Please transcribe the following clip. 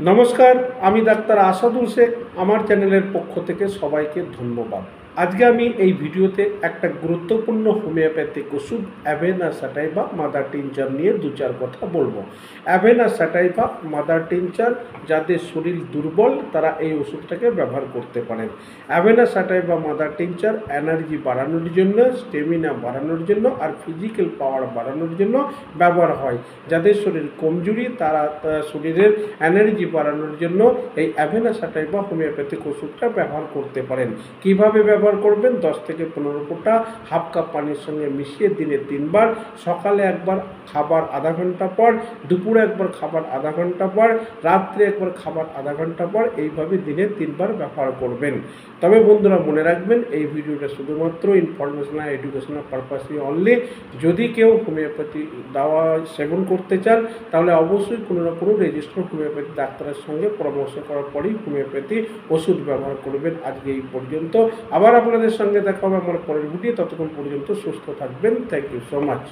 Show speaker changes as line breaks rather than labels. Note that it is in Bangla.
নমস্কার, আমি ডাক্তার আসাদুল শেখ। আমার চ্যানেলের পক্ষ থেকে সবাইকে ধন্যবাদ। আজকে আমি এই ভিডিওতে একটা গুরুত্বপূর্ণ হোমিওপ্যাথিক ওষুধ অ্যাভেনা স্যাটাইভা মাদার টিনচার নিয়ে দু চার কথা বলবো। অ্যাভেনা স্যাটাইভা মাদার টিনচার যাদের শরীর দুর্বল তারা এই ওষুধটাকে ব্যবহার করতে পারেন। অ্যাভেনা স্যাটাইভা মাদার টিনচার এনার্জি বাড়ানোর জন্য, স্টেমিনা বাড়ানোর জন্য আর ফিজিক্যাল পাওয়ার বাড়ানোর জন্য ব্যবহার হয়। যাদের শরীর কমজোরি তারা শরীরের এনার্জি বাড়ানোর জন্য এই অ্যাভেনা স্যাটাইভা হোমিওপ্যাথিক ওষুধটা ব্যবহার করতে পারেন। কিভাবে ব্যবহার করবেন? 10 থেকে 15 ফোঁটা হাফ কাপ পানির সঙ্গে মিশিয়ে দিনে 3 বার, সকালে একবার খাবার আধা ঘন্টা পর, দুপুরে একবার খাবার আধা ঘন্টা পর, রাত্রে একবার খাবার আধা ঘন্টা পর, এইভাবে দিনে 3 বার ব্যবহার করবেন। তবে বন্ধুরা মনে রাখবেন এই ভিডিওটা শুধুমাত্র ইনফরমেশনাল এডুকেশনাল পারপাসে অনলি। যদি কেউ হোমিওপ্যাথি দাওয়া সেবন করতে চান তাহলে অবশ্যই কোনো না কোনো রেজিস্টার্ড হোমিওপ্যাথি ডাক্তারের সঙ্গে পরামর্শ করার পরেই হোমিওপ্যাথি ওষুধ ব্যবহার করবেন। আজকে এই পর্যন্ত, আবার আপনাদের সঙ্গে দেখা হবে আমার পরের ভিডিও। ততক্ষণ পর্যন্ত সুস্থ থাকবেন। Thank you so much.